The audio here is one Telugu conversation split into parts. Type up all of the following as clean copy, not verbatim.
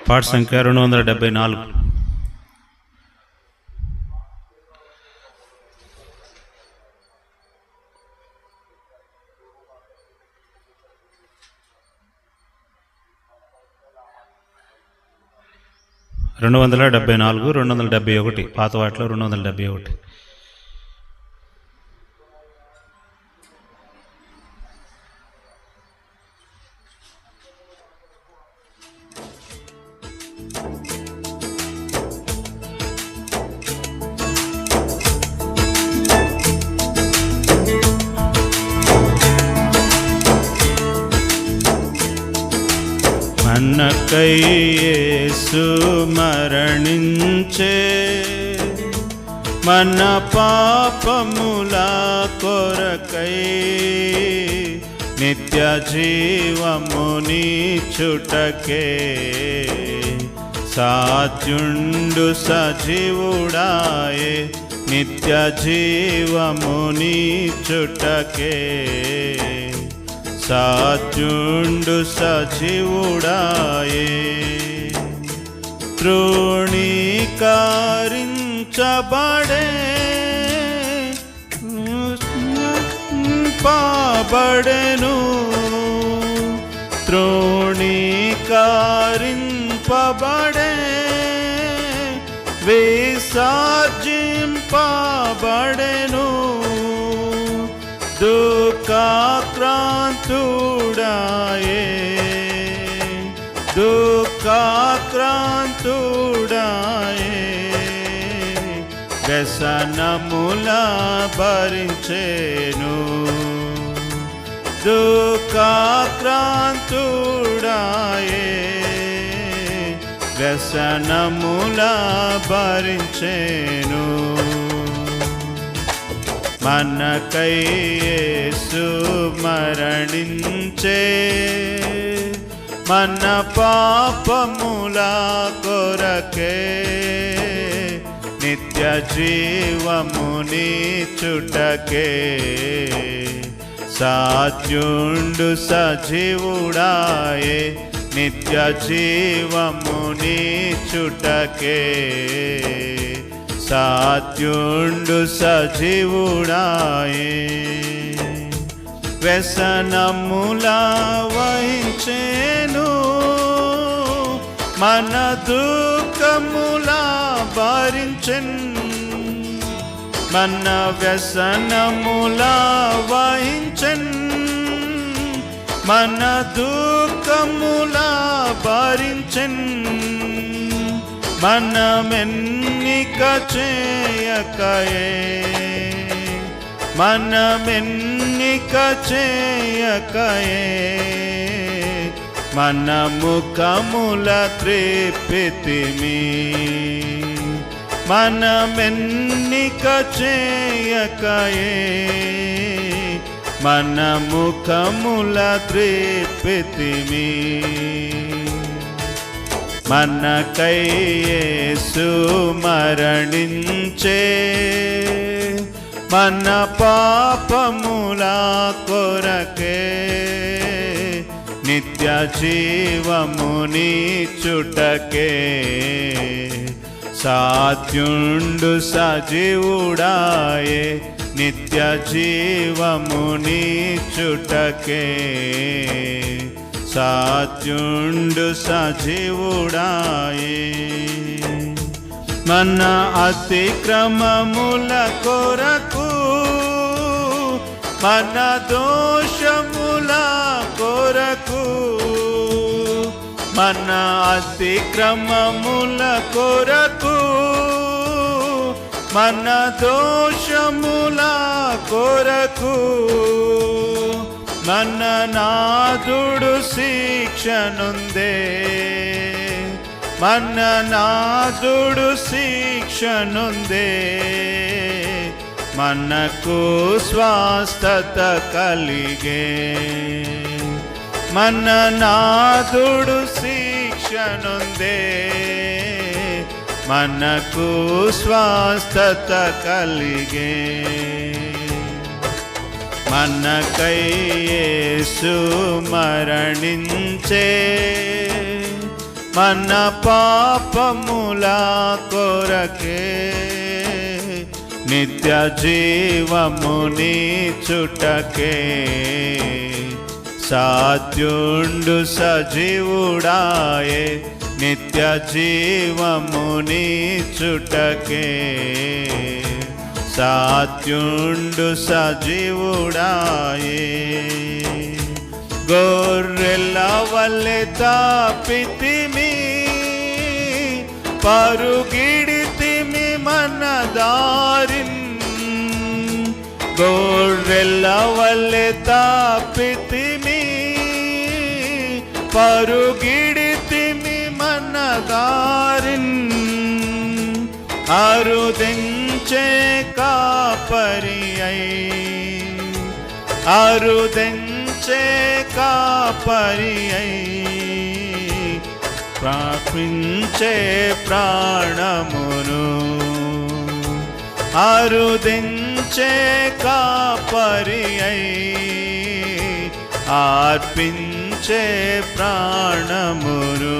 పాట సంఖ్య 274. రెండు 271 పాత వాటిలో 271. మనకై యేసు మరణించే, మన పాపముల కొరకై నిత్య జీవమునిచ్చుటకే సాధ్యుండు సజీవుడాయే, నిత్య జీవమునిచ్చుటకే సాధ్యుండు సజీవుడాయే. తృణీకరించబడే పాబడెను, తృణీకరింపబడే విసర్జింపబడెను, దుఃఖాక్రాంతుడాయే, దుఃఖాక్రాంతుడాయే, వ్యసనముల భరించెను, దుఃఖాక్రాంతుడాయే, వ్యసనముల భరించెను. మనకై యేసు మరణించే, మన పాపముల కొరకే నిత్య జీవమునిచ్చుటకే సాధ్యుండు సజీవుడాయే, నిత్య జీవమునిచ్చుటకే సాధ్యుండు సజీవుడాయే. వ్యసనముల వహించెను, మన దుఃఖముల భరించెన్, మన వ్యసనముల వహించెన్, మన దుఃఖముల భరించెన్, మనమెన్నిక చేయకయే, మనమెన్నిక చేయకయే, మన ముఖముల త్రిప్పితిమి, మనమెన్నిక చేయకయే, మన ముఖముల త్రిప్పితిమి. మనకై యేసు మరణించే, మన పాపముల కొరకే నిత్య జీవమునిచ్చుటకే సాధ్యుండు సజీవుడాయే, నిత్య జీవమునిచ్చుటకే సాధ్యుండు సజీవుడాయే. మన అతిక్రమముల కొరకు, మన దోషముల కొరకు, మన అతిక్రమముల కొరకు, మన దోషముల కొరకు, మన నాథుడు శిక్షనుందే, మన నాథుడు శిక్షనుందే, మనకు స్వస్థత కలిగే, మన నాథుడు శిక్షనుందే, మనకు స్వస్థత కలిగే. మనకై యేసు మరణించే, మన పాపముల కొరకే నిత్య జీవమునిచ్చుటకే సాధ్యుండు సజీవుడాయే నిత్య జీవమునిచ్చుటకే సాధ్యుండు సజీవుడాయే గొర్రెల వలె తప్పితిమి పరుగిడితిమి మన దారిన్ గొర్రెల వలె తప్పితిమి పరుగిడితిమి మన దారిన్ అరుదించే కాపరి అయి అరుదించే కాపరి అయి ప్రాపించే ప్రాణమును అరుదించే కాపరి అయి అర్పించే ప్రాణమును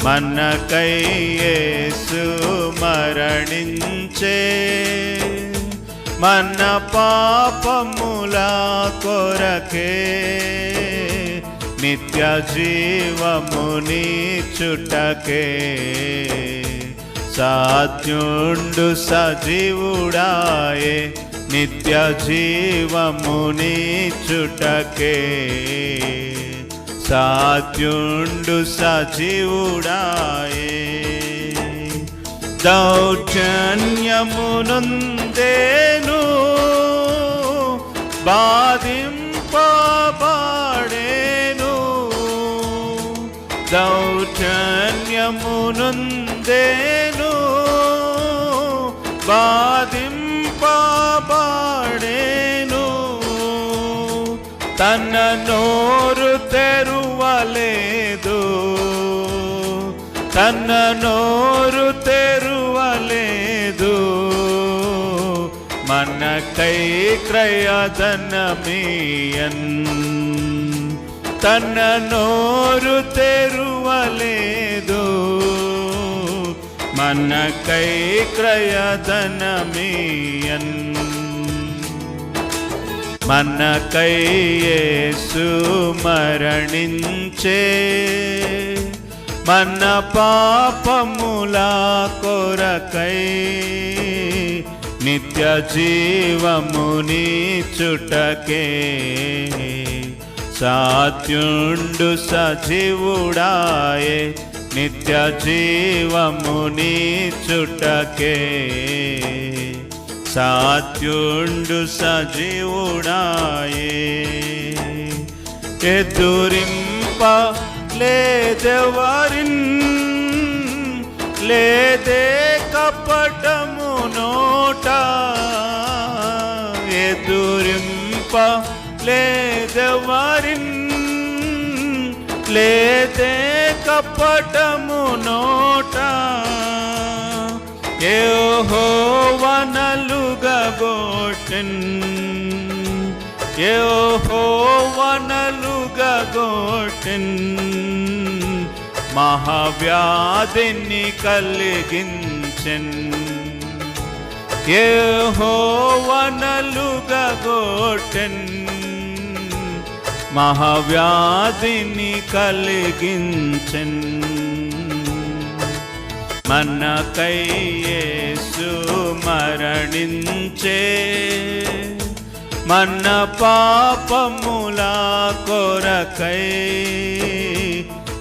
మనకై యేసు మరణించే మన పాపముల కొరకే నిత్య జీవమునిచ్చుటకే సాధ్యుండు సజీవుడాయే నిత్య జీవమునిచ్చుటకే సాధ్యుండు సజీవుడాయే దౌర్జన్యమునందేను బాధింపబడేను దౌర్జన్యమునందేను బాధింపబడేను తన నోరు తెరువలేదు తన నోరు తెరువలేదు మనకై క్రయధనమియన్ తన నోరు తెరువలేదు మనకై క్రయధనమియన్ మనకై యేసు మరణించే మన పాపముల కొరకై నిత్య జీవమునిచ్చుటకే సాధ్యుండు సజీవుడాయే నిత్య జీవమునిచ్చుటకే సాధ్యుండు సజీవుడాయే ఎదురింప లేదెవరిన్ లేదే కపటము నోట ఎదురింప లేదెవరిన్ లేదే కపటము నోట యెహోవానలుగగొట్టెన్ యెహోవానలుగగొట్టెన్ మహావ్యాధిని కలిగించెన్ యెహోవానలుగగొట్టెన్ మహావ్యాధిని కలిగించెన్ మనకై యేసు మరణించే మన పాపముల కొరకై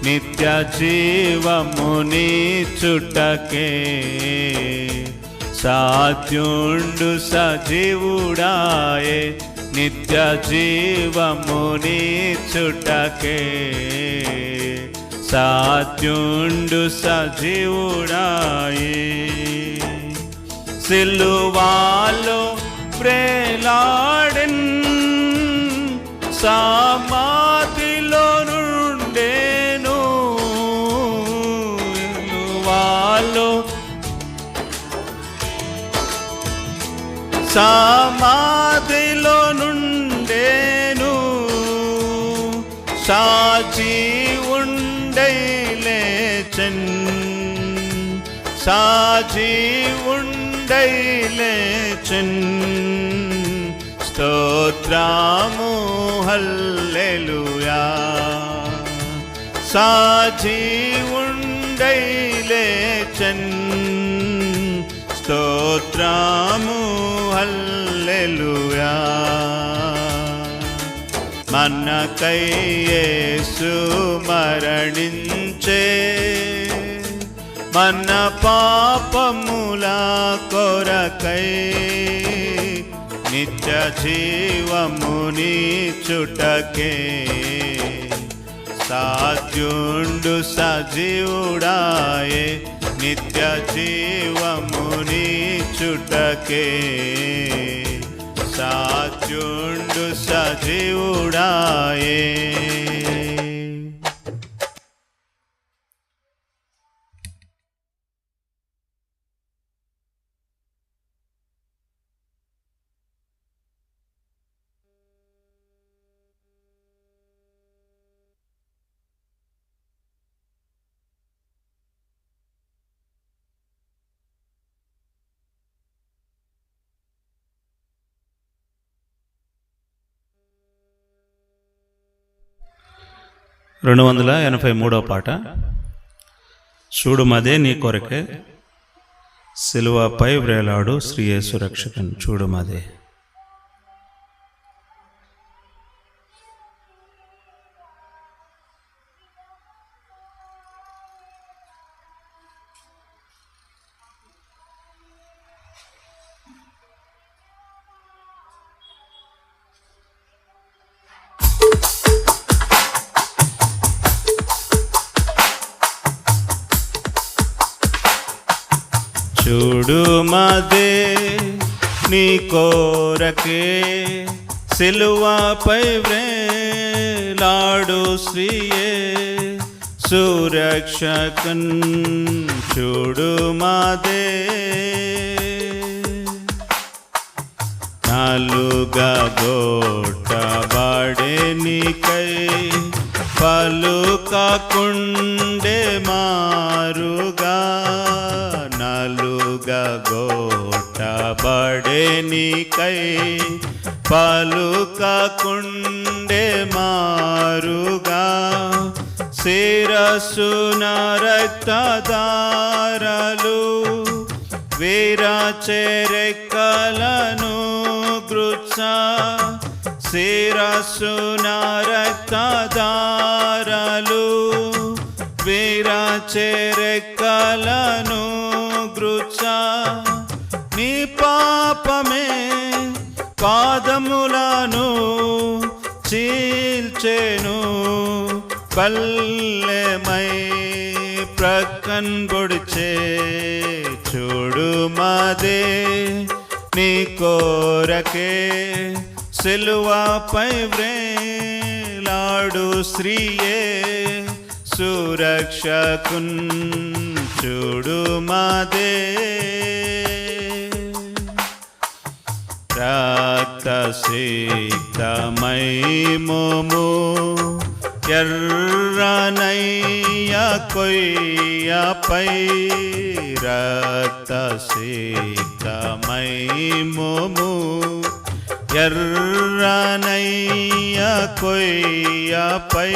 నిత్య జీవమునిచ్చుటకే సాధ్యుండు సజీవుడాయే నిత్య జీవమునిచ్చుటకే సాధ్యుండు సజీవుడాయే సిలువాలో ప్రేలాడెన్ సమాధిలో నుండేను సిలువాలో సమాధిలో నుండేను సాచి లేచెన్ సాజీవుండై లేచెన్ స్తోత్రము హల్లెలూయా సాజీవుండై లేచెన్ స్తోత్రము హల్లెలూయా మనకై యేసు మరణించే మన పాపముల కొరకై నిత్య జీవముని చుటకే సాధ్యుండు సజీవుడాయే నిత్య జీవముని చుటకే సాధ్యుండు సజీవుడాయే. రెండు 283వ పాట. చూడుమదే నీ కొరకే సిలువపై వ్రేలాడు శ్రీ యేసు రక్షకన్. చూడుమదే. చూడుమదే నీ కోరకే సిలువపై వ్రేలాడు శ్రీయే సురక్షకన్. చూడుమదే నాలుగా గొట్టబడే నీకై పలుకకుండే మారుగా నాలుగా గొట్టబడే నీకై పలుకకుండే మారుగా శిరస్సున రక్తధారలు వీరాచె రెక్కలను గృత్స శిరస్సున రక్తధారలు వీరాచె రెక్కలను గృత్స నీ పాపమే పాదములను చీల్చెను పల్లెమై ప్రక్కన్ పొడిచే. చూడుమదే నీ కోరకే సిలువపై వ్రేలాడు శ్రీయే సురక్షకున్. చూడుమదే రక్తసిక్తమై మోము ఎర్రనయ్య కొయ్యపై రక్తసిక్తమై మోము ఎర్రనయ్య కొయ్యపై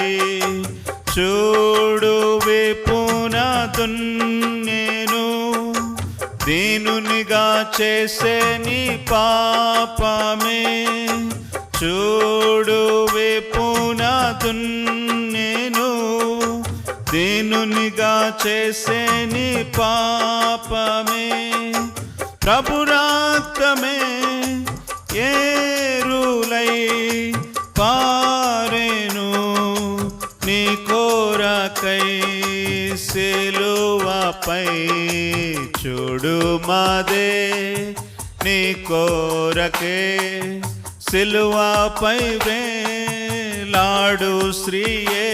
చూడు విపున దున్నేను దీనునిగా చేసే నీ పాపమే. చూడు విపున దున్నేను దీనునిగా చేసే నీ పాపమే. ప్రభు రక్తమే ఏరులై పారెను నీ కోరకై సిలువపై. చూడుమదే నీ కోరకే సిలువపై వ్రేలాడు శ్రీయే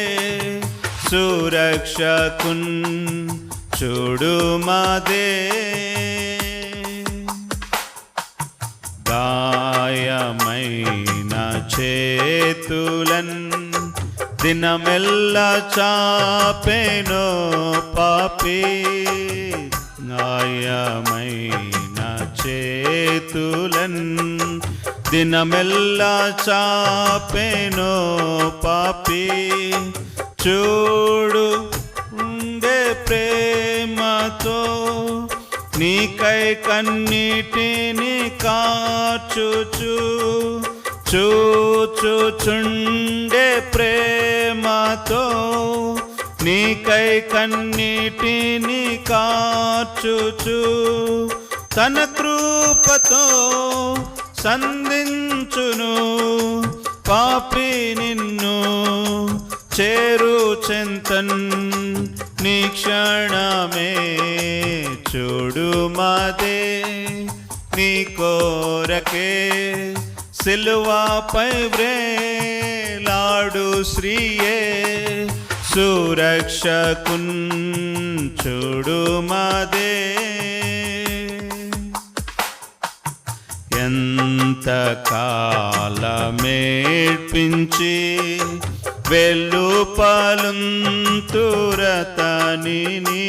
సురక్షకున్. చూడుమదే గాయమైన చేతులన్ దినమెల్ల చాపెను పాపి గాయమైన చేతులన్ దినమెల్ల చాపెను పాపి చూడు ఉండే ప్రేమతో నీకై కన్నీటిని కార్చుచు చూచుచుండే ప్రేమతో నీకై కన్నీటిని కార్చుచు తన కృపతో సంధించును పాపి నిన్ను చేరు చెంతన్ నీ క్షణమే చూడు మాదే నీ కోరకే సిలువపై వ్రేలాడు శ్రీయే సురక్షకున్ చూడు మాదే ఎంత కాలమేడ్పించి వెలుపలుంతురతనిని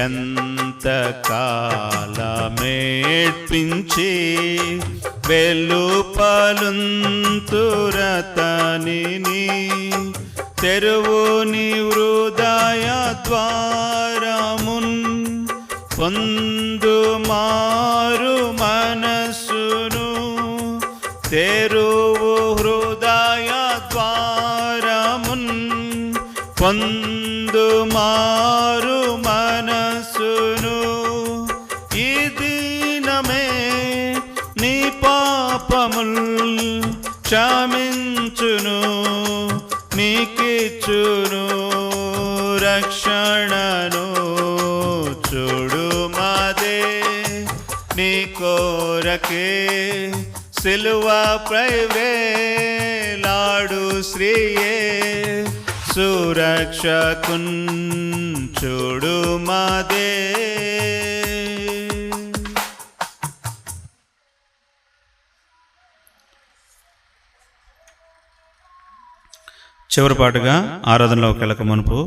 ఎంత కాలమేడ్పించి వెలుపలుంతురతనిని తెరువు నీ హృదయ ద్వారమున్ పొందు మారు మనస్సును తెరువు హృదయ ద్వారమున్ పొందు మారు మనస్సును ఈ దినమే నీ పాపముల్ క్షమించును నీకిచ్చును రక్షణను చూడు మాదే నీ కోరకే సిలువపై వ్రేలాడు శ్రీయే సురక్షకున్ చూడు మాదే. చివరి పాటుగా ఆరాధనలోకి వెళ్ళక మునుపు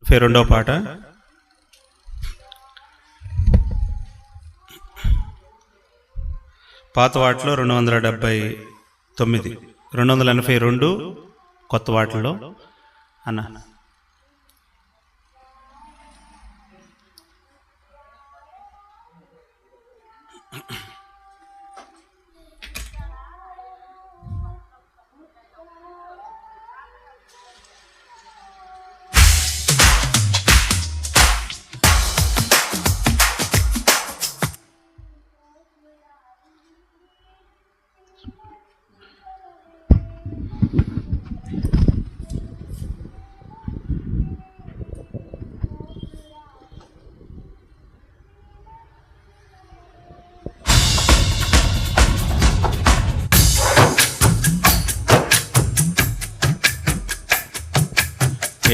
రెండవ పాట పాత వాటిలో 279, 282 కొత్త వాటిలో అన్న.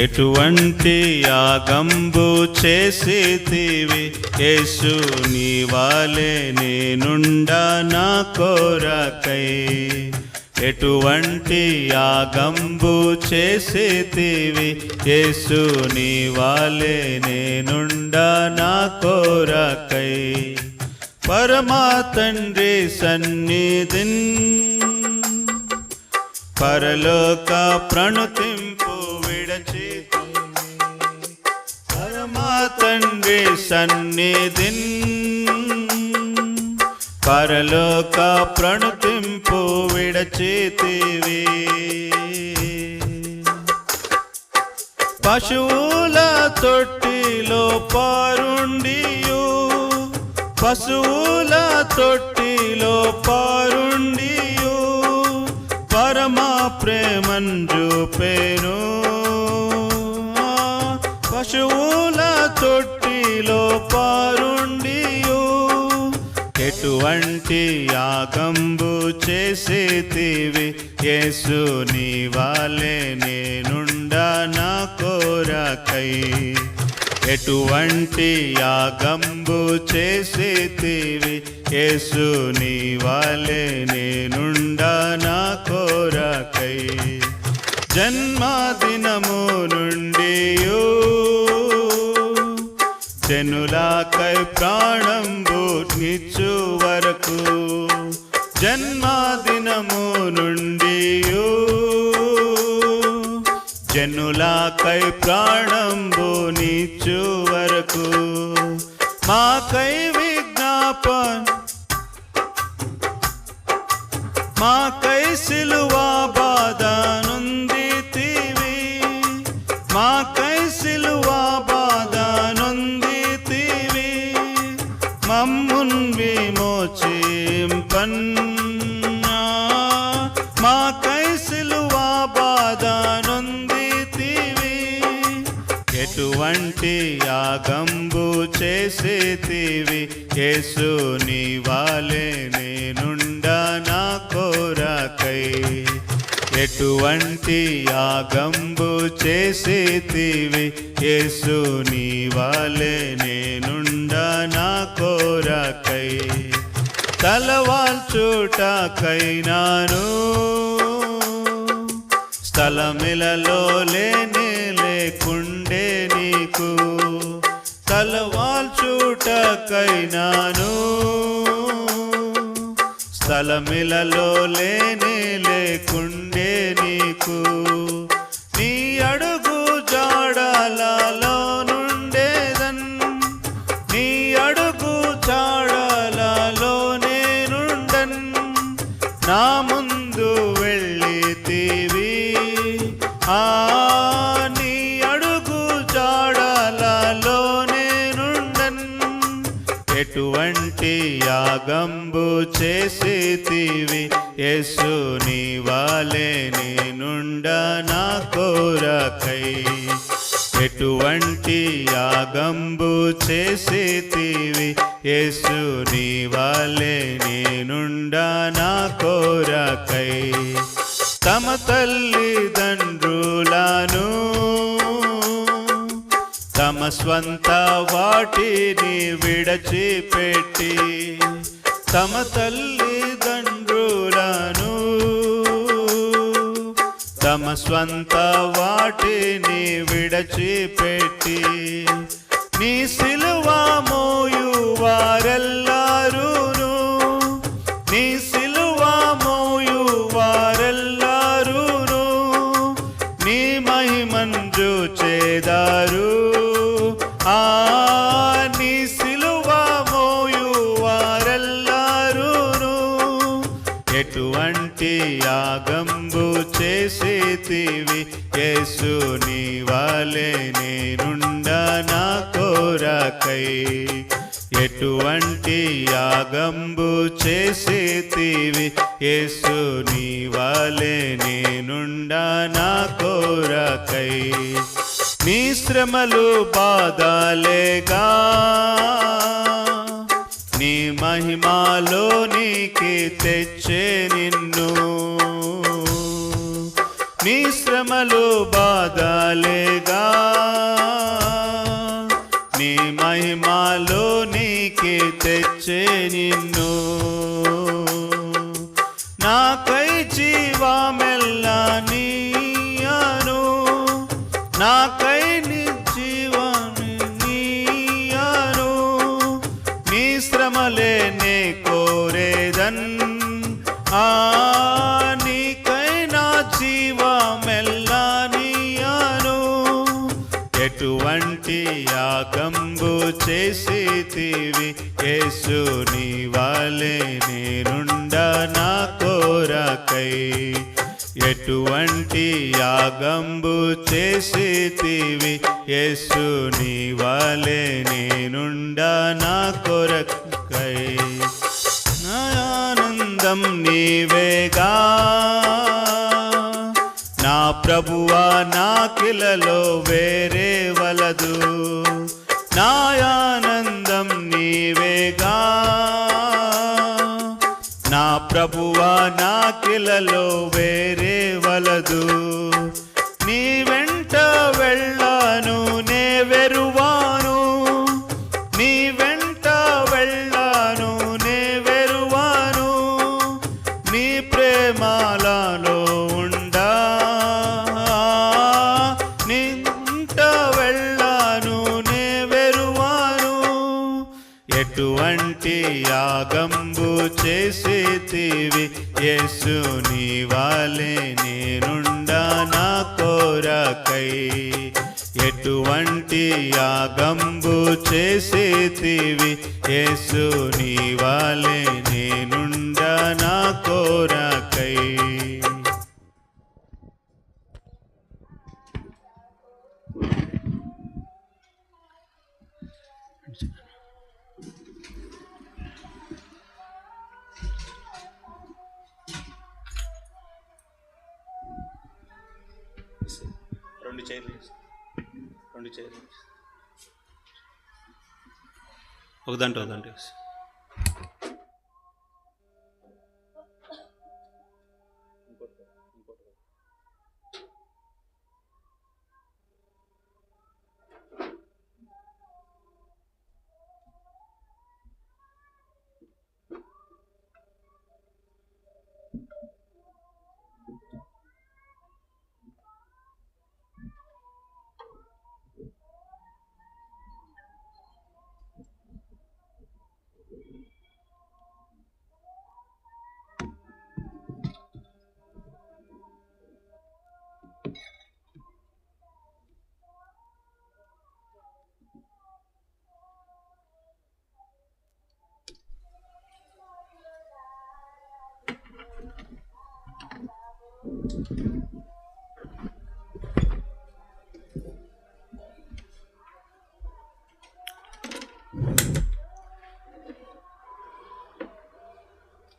ఎటువంటి యాగంబు చేసితివి యేసు నీ వాలే నేనుండా నా కోరకై. ఎటువంటి యాగంబు చేసితివి యేసు నీ వాలే నేనుండా నా కోరకై. పరమా తండ్రి సన్నిధిన్ పరలోక ప్రణుతింపు విడచి పరమా తండ్రి సన్నిధిన్ పరలోక ప్రణుతింపు విడచితివి. పశువుల తొట్టిలో పారుండియు పశువుల తొట్టిలో పారుండియు పరమ ప్రేమన్ చూపెను. పశువుల తొట్టిలో పారుండియు ఎటువంటి యాగంబు చేసేతివి యేసు నీ వాలే నేనుండా నా కోరకై. ఎటువంటి యాగంబు చేసేతివి యేసు నీ వాలే నేనుండా నా కోరకై. జన్మదినము నుండియు జనులాకై ప్రాణంబు నిచ్చు వరకు జన్మదినము నుండియు జనులాకై ప్రాణంబు నిచ్చు వరకు మాకై విజ్ఞాపన మాకై సిలువా బాధనుందితివి మాకై సిలువా బాధనుందితివి మమ్మున్ విమోచింపన్ మాకై సిలువా బాధనుందితివి. ఎటువంటి యాగంబు చేసేతివి యేసు నీ వాలే నేనుండా నా కోరకై. ఎటువంటి యాగంబు చేసేతివి యేసు నీ వాలే నేనుండా నా కోరకై. తలవాల్చుటకైనాను స్థలమిలలో లేనే లేకుండే నీకు తలవాల్చుటకైనాను స్థలమిలలో లేనే లేకుండే నీకు నీ అడుగు జాడలలో నుండేదన్ నీ అడుగు జాడలలో నేనుండన్ నా ముందు వెళ్ళితివి నీ అడుగు జాడలలో నేనుండన్. ఎటువంటి యాగంబు చేసేతివి యేసు నీ వాలే నేనుండా నా కోరకై. ఎటువంటి యాగంబు చేసేతివి యేసు నీ వాలే నేనుండా నా కోరకై. తమ తల్లిదండ్రులను తమ స్వంత వాటిని విడచిపెట్టి తమ తల్లిదండ్రులను తమ స్వంత వాటిని విడచిపెట్టి నీ సిలువ మోయు వారెల్లారును నీ సిలువ మోయు వారెల్లారును నీ మహిమంజు చేదారు నీ సిలువ మోయు వారెల్లారును. ఎటువంటి యాగంబు చేసేతివి యేసు నీ వాలే నేనుండా నా కోరకై. ఎటువంటి యాగంబు చేసేతివి యేసు నీ వాలే నేనుండా నా కోరకై. నీ శ్రమలు బాధలేగా నీ మహిమలోనికి తెచ్చే నిన్ను నీ శ్రమలు బాధలేగా నీ మహిమలోనికి తెచ్చే నిన్ను నాకై జీవమెల్లా నీయను నాకై నిజీవము నీయను నీ శ్రమలే నే కోరేదన్ నీకై నా జీవమెల్లా నీయను. ఎటువంటి యాగంబు యేసు నీ వలె నేనుండా నా కోరకై ఎటువంటి యాగంబు చేసితివి యేసు నీ వలె నేనుండా నా కొరకై నా ఆనందం నీవేగా నా ప్రభువా నా కిలలో వేరే వలదు నా ఆనందం నీవేగా నా ప్రభువా నా కిలలో వేరే వలదు నీ వెంట వెళ్ళాను నే వెరువాను నీ వెంట వెళ్ళాను నే వెరువాను నీ ప్రేమాలలో ఉండా నీ వెంట వెళ్ళాను నే వెరువాను ఎటువంటి యాగంబు చేసితివి యేసు నీ వలె నేనుండా నా కోరకై ఎటువంటి యాగంబు చేసితివి యేసు నీ వలె నేనుండా నా కోరకై రెండు చైర్లు ఒకదంటే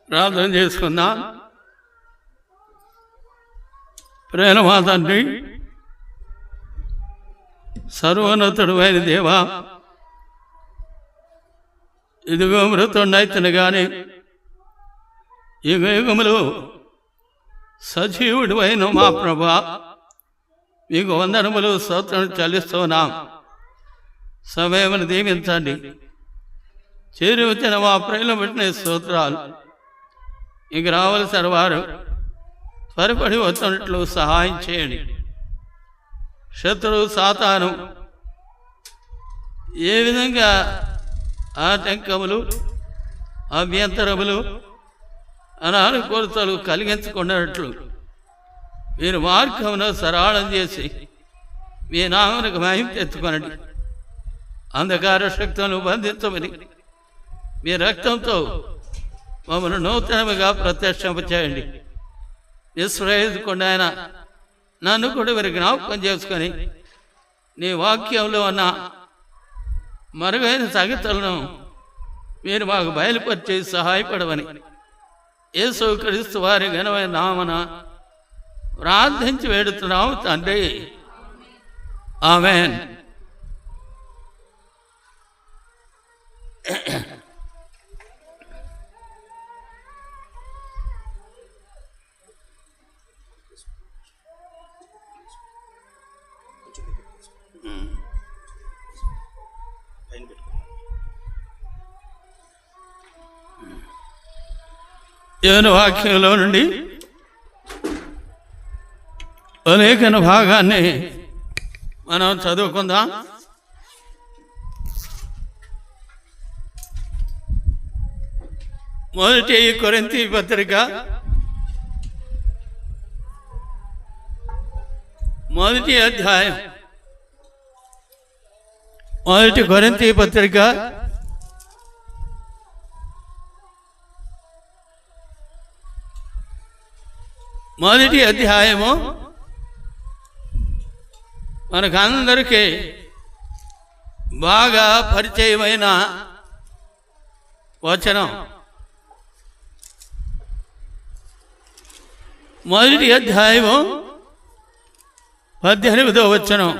ప్రార్థన చేసుకుందాం. ప్రేమ తండ్రి, సర్వోన్నతుడు అయిన దేవా, ఇదిగో మృతుండైతును కానీ యుగ యుగములు సజీవుడు అయిన మా ప్రభా, మీకు వందనములు స్తోత్రం చెల్లిస్తున్నాం. సమయమును దీవించండి. చేరి వచ్చిన మా ప్రేమ పెట్టిన స్తోత్రాలు. ఇంక రావలసిన వారు త్వరపడి వస్తున్నట్లు సహాయం చేయండి. శత్రువు సాతాను ఏ విధంగా ఆటంకములు, అభ్యంతరములు, అనానుకూలతలు కలిగించుకున్నట్లు మీరు మార్గమును సరళం చేసి మీ నామమునకు మహిమ తెచ్చుకొనండి. అంధకార శక్తులను బంధించమని మీ రక్తంతో మమ్మల్ని నూతనముగా ప్రత్యక్షింపచేయండి. నిశ్రయించకుండా ఆయన నన్ను కూడా మీరు జ్ఞాపకం చేసుకొని నీ వాక్యంలో ఉన్న మరుగైన సంగతులను మీరు మాకు బయలుపరిచి సహాయపడమని యేసుక్రీస్తు వారి ఘనమైన నామమున ప్రార్థించి వేడుతున్నాము తండ్రి. ఆమేన్. దేవుని వాక్యంలో నుండి లేఖన భాగాన్ని మనం చదువుకుందాం. మొదటి కొరింథీ పత్రిక 1వ అధ్యాయం. మొదటి కొరింథీ పత్రిక మొదటి అధ్యాయము మనకందరికీ బాగా పరిచయమైన వచనం. మొదటి అధ్యాయము 18వ వచనం.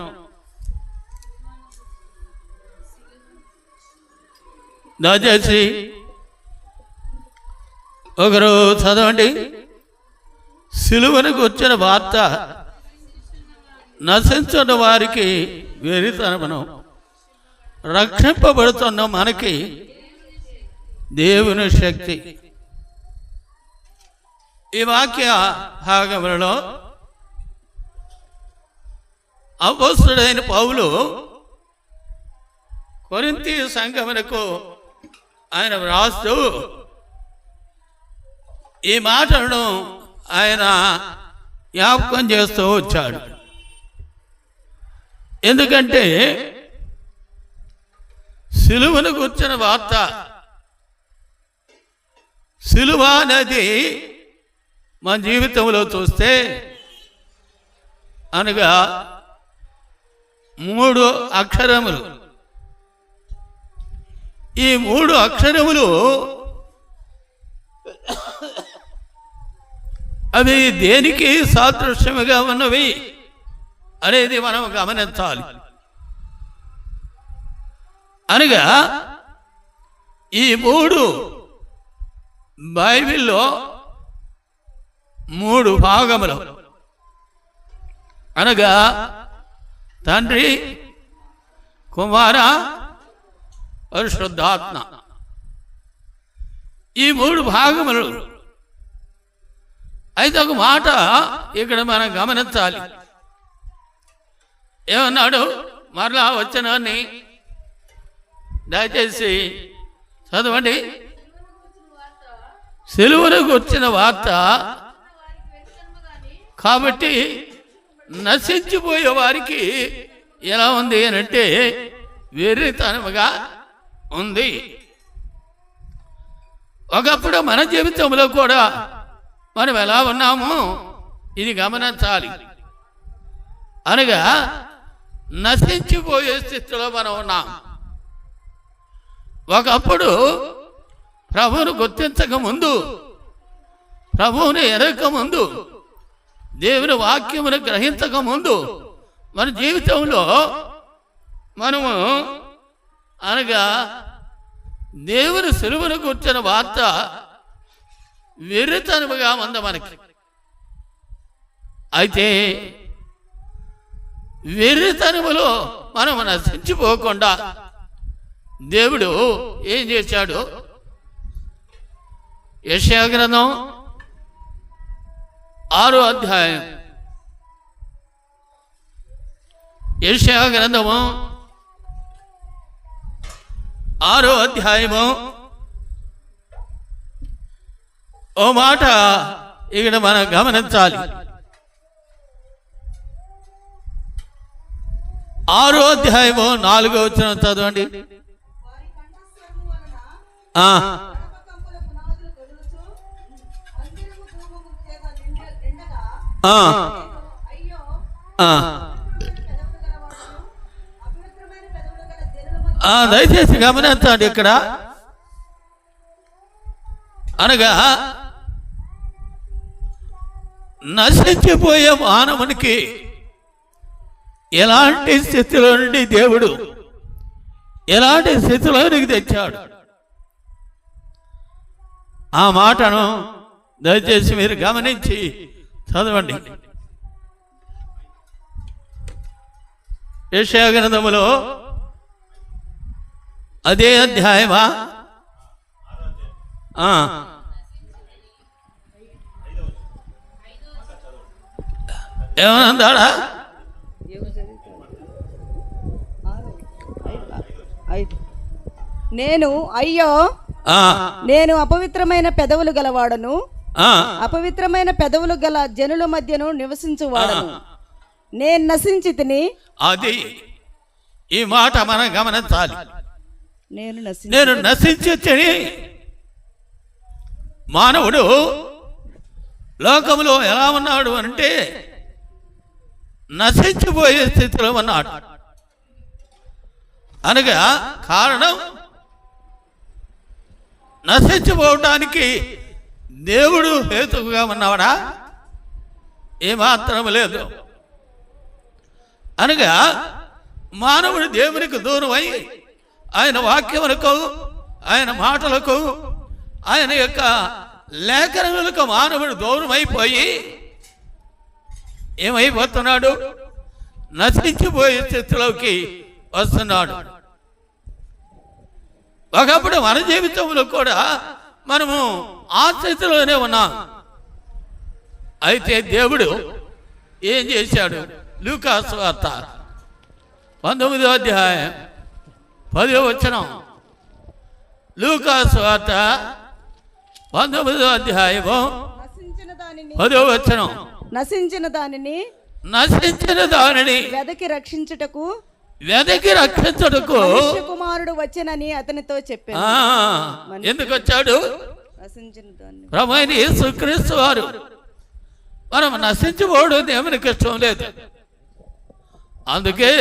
దయచేసి ఒకరు చదవండి. సిలువను వచ్చిన వార్త నశించిన వారికి వెరితనమును, రక్షింపబడుతున్న మనకి దేవుని శక్తి. ఈ వాక్య భాగములలో అపోస్తలుడైన పౌలు కొరింథీ సంఘమునకు ఆయన వ్రాస్తూ ఈ మాటలను ఆయన జ్ఞాపకం చేస్తూ వచ్చాడు. ఎందుకంటే సిలువను గుర్చిన వార్త, సిలువ అనేది మన జీవితంలో చూస్తే అనగా 3 అక్షరములు. ఈ 3 అక్షరములు అవి దేనికి సాదృశ్యముగా ఉన్నవి అనేది మనం గమనించాలి. అనగా ఈ 3 బైబిల్లో 3 భాగములు. అనగా తండ్రి, కుమార, పరిశుద్ధాత్మ. ఈ 3 భాగములు. అయితే ఒక మాట ఇక్కడ మనం గమనించాలి. ఏమన్నాడు? మరలా వచనాన్ని దయచేసి చదవండి. సిలువను వచ్చిన వార్త కాబట్టి నశించిపోయే వారికి ఎలా ఉంది అని అంటే వెర్రితనముగా ఉంది. ఒకప్పుడు మన జీవితంలో కూడా మనం ఎలా ఉన్నామో ఇది గమనించాలి. అనగా నశించిపోయే స్థితిలో మనం ఉన్నాం. ఒకప్పుడు ప్రభువును గుర్తించక ముందు, ప్రభువుని ఎరగక ముందు, దేవుని వాక్యమును గ్రహించక ముందు మన జీవితంలో మనము అనగా దేవుని సిలువను కూర్చున్న వార్త వెర్రితనముగా ఉంది మనకి. అయితే వెర్రితనములో మనం నశించిపోకుండా దేవుడు ఏం చేశాడు? యెషయా గ్రంథం 6వ అధ్యాయం. యెషయా గ్రంథము 6వ అధ్యాయము ఓ మాట ఇక్కడ మనం గమనించాలి. 6వ అధ్యాయము 4వ వచనం చదవండి. దయచేసి గమనించండి. ఇక్కడ అనగా నశించిపోయే మానవునికి ఎలాంటి స్థితిలో నుండి దేవుడు ఎలాంటి స్థితిలోనికి తెచ్చాడు, ఆ మాటను దయచేసి మీరు గమనించి చదవండి. యెషయా గ్రంథములో అదే అధ్యాయమా? ఏమన్నాడా? నేను అయ్యో నేను అపవిత్రమైన పెదవులు గలవాడను, అపవిత్రమైన పెదవులు గల జనుల మధ్యను నివసించువాడను, నేను నశించి తిని. అది ఈ మాట మనం గమనించాలి. నేను నశించి తిని. మానవుడు లోకములో ఎలా ఉన్నాడు అంటే నశించిపోయే స్థితిలో ఉన్నాడు. అనగా కారణం నశించిపోవటానికి దేవుడు హేతువుగా ఉన్నవాడా? ఏమాత్రం లేదు. అనగా మానవుడు దేవునికి దూరమై ఆయన వాక్యములకు, ఆయన మాటలకు, ఆయన యొక్క లేఖనములకు మానవుడు దూరమైపోయి ఏమైపోతున్నాడు? నశించిపోయే స్థితిలోకి వస్తున్నాడు. ఒకప్పుడు మన జీవితంలో కూడా మనము ఆ స్థితిలోనే ఉన్నాం. అయితే దేవుడు ఏం చేశాడు? లూకా సువార్త 19వ అధ్యాయం 10వ వచనం. లూకా సువార్త 19వ అధ్యాయము 10వ వచనం. నశించిన దానిని వెదకి రక్షించుటకు మనుష్య కుమారుడు వచ్చెనని అతనితో చెప్పాడు. ఎందుకు వచ్చాడు? నశించిన దాన్ని ప్రభువైన యేసుక్రీస్తు వారు మనం నశించిపోవడం దేవునికి ఇష్టం లేదు. అందుకే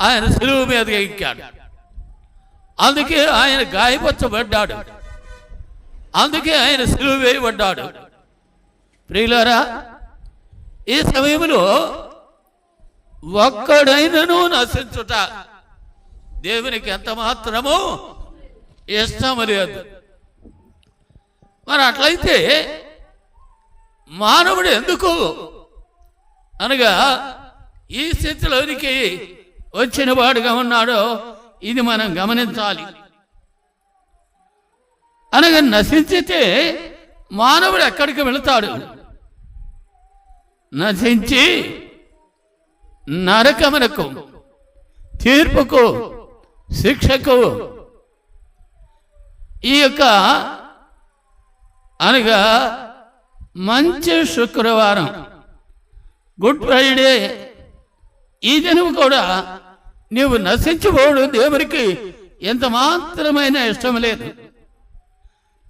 ఆయన సిలువ మీద ఎక్కాడు. అందుకే ఆయన గాయపరచబడ్డాడు. అందుకే ఆయన సిలువ వేయబడ్డాడు. ప్రియులారా, ఈ సమయంలో ఒక్కడైనను నశించుట దేవునికి ఎంత మాత్రమూ ఇష్టం లేదు. మరి అట్లయితే మానవుడు ఎందుకు అనగా ఈ స్థితిలోనికి వచ్చిన వాడుగా ఉన్నాడో ఇది మనం గమనించాలి. అనగా నశించితే మానవుడు ఎక్కడికి వెళతాడు? నశించి నరకమునకు, తీర్పుకు, శిక్షకు. ఈ యొక్క అనగా మంచి శుక్రవారం, గుడ్ ఫ్రైడే, ఈ దినం కూడా నీవు నశించిపోవడం దేవునికి ఎంత మాత్రమైన ఇష్టం లేదు.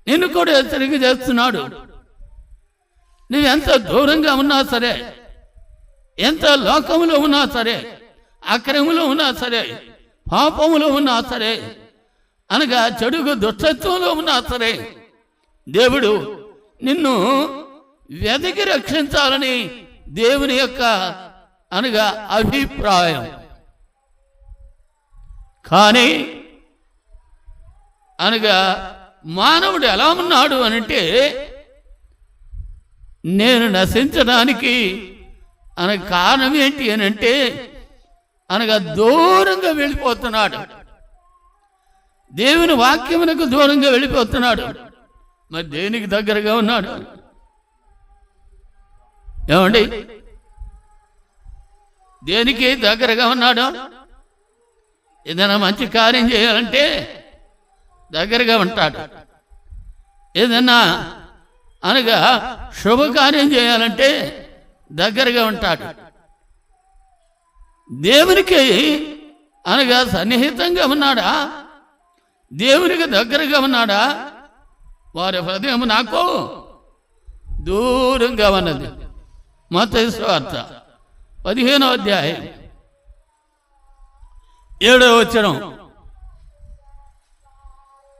నిన్ను కూడా హెచ్చరిక చేస్తున్నాడు. నువ్వెంత దూరంగా ఉన్నా సరే, ఎంత లోకములో ఉన్నా సరే, అక్రమంలో ఉన్నా సరే, పాపములో ఉన్నా సరే, అనగా చెడుగు దుష్టత్వంలో ఉన్నా సరే, దేవుడు నిన్ను వెతికి రక్షించాలని దేవుని యొక్క అనగా అభిప్రాయం. కానీ అనగా మానవుడు ఎలా ఉన్నాడు అనంటే నేను నశించడానికి అనగా కారణం ఏంటి అనంటే అనగా దూరంగా వెళ్ళిపోతున్నాడు. దేవుని వాక్యమునకు దూరంగా వెళ్ళిపోతున్నాడు. మరి దేనికి దగ్గరగా ఉన్నాడు? ఏమండి, దేనికి దగ్గరగా ఉన్నాడు? ఏదైనా మంచి కార్యం చేయాలంటే దగ్గరగా ఉంటాడు. ఏదన్నా అనగా శుభకార్యం చేయాలంటే దగ్గరగా ఉంటాడు. దేవునికి అనగా సన్నిహితంగా ఉన్నాడా? దేవునికి దగ్గరగా ఉన్నాడా? వారి హృదయం నాకు దూరంగా ఉన్నది. మత్తయి సువార్త 15వ అధ్యాయం 7వ వచనం.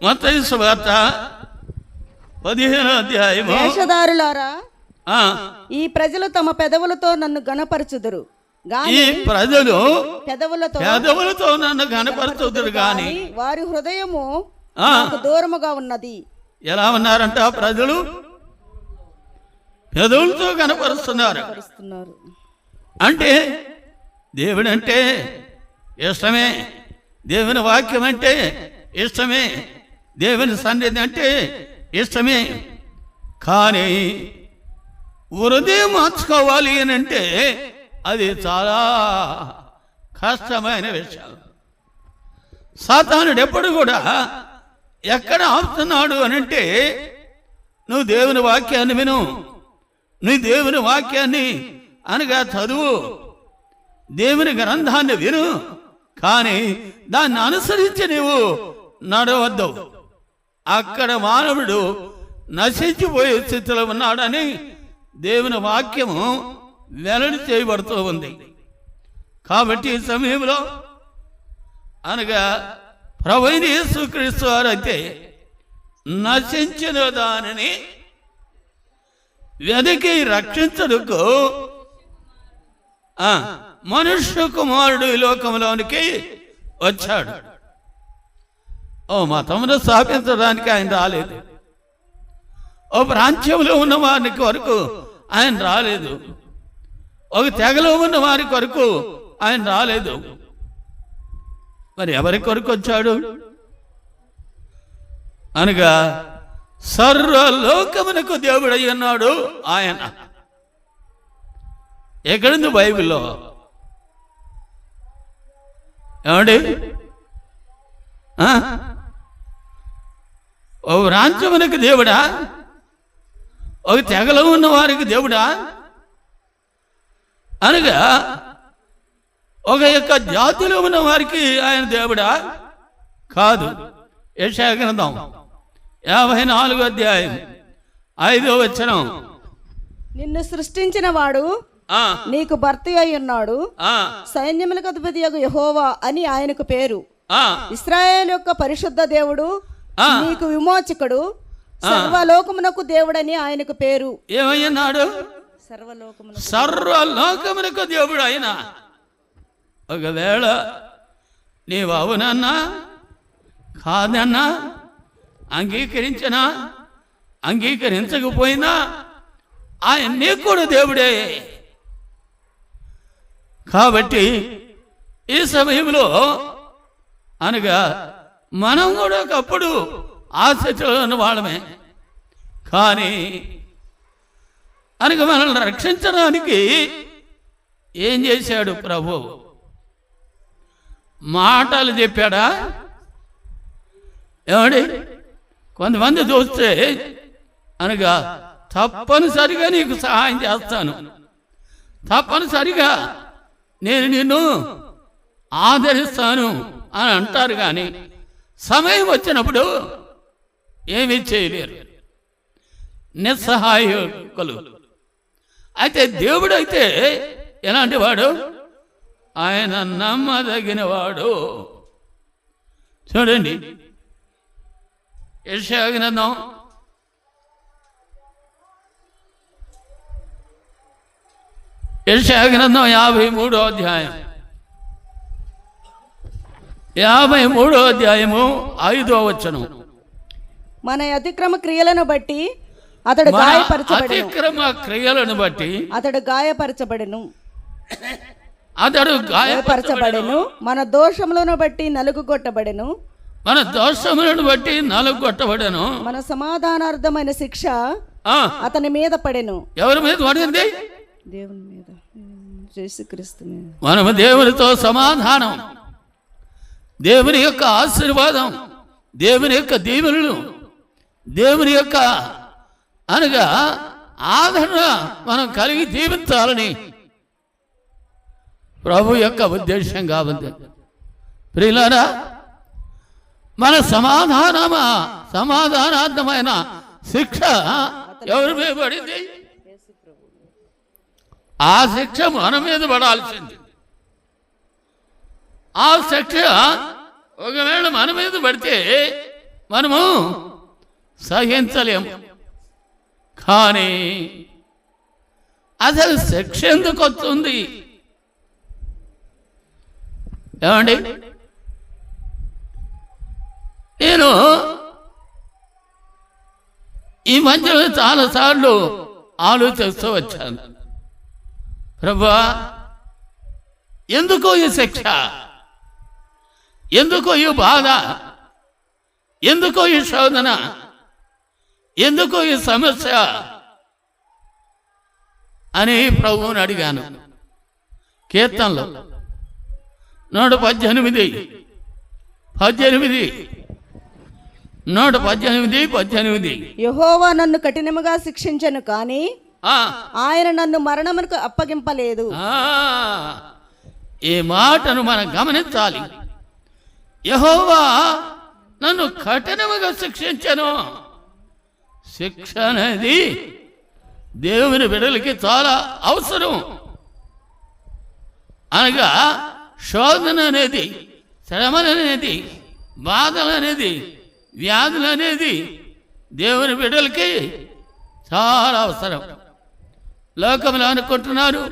మత్తయి సువార్త 15వ అధ్యాయం. వేషధారులారా, ఈ ప్రజలు తమ పెదవులతో నన్ను గణపరచుదురు గాని, ఈ ప్రజలు పెదవులతో నన్ను గణపరచుదురు గాని వారి హృదయము నాకు దూరముగా ఉన్నది. ఎలా ఉన్నారంట? ప్రజలు పెదవులతో కనపరుస్తున్నారు. అంటే దేవుడు అంటే ఇష్టమే, దేవుని వాక్యం అంటే ఇష్టమే, దేవుని సన్నిధి అంటే ఇష్టమే. కానీ హృదయం మార్చుకోవాలి అని అంటే అది చాలా కష్టమైన విషయం. సాతానుడు ఎప్పుడు కూడా ఎక్కడ ఆపుతున్నాడు అని అంటే నువ్వు దేవుని వాక్యాన్ని విను, నువ్వు దేవుని వాక్యాన్ని అనగా చదువు, దేవుని గ్రంథాన్ని విను, కానీ దాన్ని అనుసరించి నీవు నడవద్దు. అక్కడ మానవుడు నశించిపోయే స్థితిలో ఉన్నాడని దేవుని వాక్యము వెల్లడి చేయబడుతూ ఉంది. కాబట్టి ఈ సమయంలో అనగా ప్రభువైన యేసుక్రీస్తు వారు అయితే నశించిన దానిని వెదకి రక్షించుటకు మనుష్య కుమారుడు ఈ లోకంలోనికి వచ్చాడు. మతమును స్థాపించడానికి ఆయన రాలేదు. ఓ ప్రాంత్యంలో ఉన్న వారి కొరకు ఆయన రాలేదు. ఒక తెగలో ఉన్న వారి కొరకు ఆయన రాలేదు. మరి ఎవరి కొరకు వచ్చాడు అనగా సర్వలోకమునకు దేవుడై ఉన్నాడు ఆయన. ఎక్కడుంది బైబిల్లో? ఏమండి? ఓ రాజ్యమునకు దేవుడా? ఒక తెగలో ఉన్న వారికి దేవుడా? అనగా ఒక యొక్క జాతిలో ఉన్న వారికి ఆయన దేవుడా? కాదు. యెషయా గ్రంథం 54వ అధ్యాయం 5వ వచనం, నిన్ను సృష్టించిన వాడు నీకు భర్త అయి ఉన్నాడు, సైన్యములకు అధిపతియగు యెహోవా అని ఆయనకు పేరు. ఇశ్రాయేలు యొక్క పరిశుద్ధ దేవుడు, నీకు విమోచకుడు, సర్వలోకమునకు దేవుడని ఆయనకు పేరు. ఏమయ్యన్నాడు? సర్వలోకమునకు దేవుడు ఆయన. ఒకవేళ నీవు అవునన్నా కాదన్నా, అంగీకరించినా అంగీకరించకపోయినా ఆయన నీకు కూడా దేవుడే. కాబట్టి ఈ సమయంలో అనగా మనం కూడా ఒకప్పుడు ఆశలో ఉన్న వాళ్ళమే. కానీ అనగా మనల్ని రక్షించడానికి ఏం చేశాడు ప్రభు? మాటలు చెప్పాడా? ఏమండి? కొంతమంది చూస్తే అనగా తప్పనిసరిగా నీకు సహాయం చేస్తాను, తప్పనిసరిగా నేను నిన్ను ఆదరిస్తాను అని అంటారు. కానీ సమయం వచ్చినప్పుడు ఏమీ చేయలేరు, నిస్సహాయకులు. అయితే దేవుడు అయితే ఎలాంటి వాడు? ఆయన నమ్మదగిన వాడు. చూడండి, యెషయా గ్రంథం 53వ అధ్యాయం 53వ అధ్యాయము 5వ వచనం, మన అతిక్రమ క్రియలను బట్టి అతడు గాయపరచబడెను. అతిక్రమ క్రియలను బట్టి అతడు గాయపరచబడెను. అతడు గాయపరచబడెను. మన దోషములను బట్టి నలుగుగొట్టబడెను. మన దోషములను బట్టి నలుగొట్టబడెను. మన సమాధానార్థమైన శిక్ష అతని మీద పడెను. ఎవరి మీద పడింది? దేవుని మీద, యేసుక్రీస్తు మీద. మనము దేవునితో సమాధానం, దేవుని యొక్క ఆశీర్వాదం, దేవుని యొక్క దీవెనలు, దేవుని యొక్క అనగా ఆదరణ మనం కలిగి జీవించాలని ప్రభు యొక్క ఉద్దేశంగా ఉంది. ప్రియులారా, మన సమాధానార్థమైన శిక్ష ఎవరి మీద పడింది? ఆ శిక్ష మన మీద పడాల్సింది. ఆ శిక్ష ఒకవేళ మన మీద పడితే మనము సహించలేము. కానీ అసలు శిక్ష ఎందుకు వస్తుంది? ఏమండి? నేను ఈ మధ్య చాలాసార్లు ఆలోచిస్తూ వచ్చాను, ప్రభువా, ఎందుకో ఈ శిక్ష, ఎందుకో ఈ బాధ, ఎందుకో ఈ శోధన, ఎందుకో ఈ సమస్య అని ప్రభువుని అడిగాను. కీర్తనలో 118 యెహోవా నన్ను కఠినముగా శిక్షించెను, కానీ ఆయన నన్ను మరణమునకు అప్పగింపలేదు. ఈ మాటను మనం గమనించాలి. యెహోవా నన్ను కఠినముగా శిక్షించెను. శిక్ష అనేది దేవుని బిడ్డలకి చాలా అవసరం. అనగా శోధన అనేది, శ్రమలు అనేది, బాధలు అనేది, వ్యాధులు అనేది దేవుని బిడ్డలకి చాలా అవసరం. లోకంలో అనుకుంటున్నారు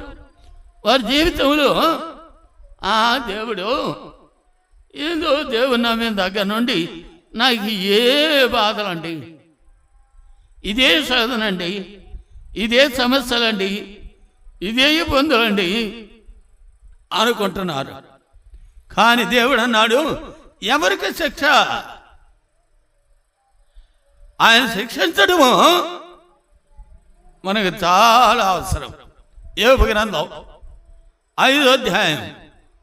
వారి జీవితంలో దేవుడు ఏదో దేవుని నమ్మిన దగ్గర నుండి నాకు ఏ బాధలండి, ఇదే శోధనండి, ఇదే సమస్యలండి, ఇదే ఇబ్బందులండి అనుకుంటున్నారు. కానీ దేవుడు అన్నాడు, ఎవరికి శిక్ష? ఆయన శిక్షించడము మనకు చాలా అవసరం. యోబు గ్రంథం 5వ అధ్యాయం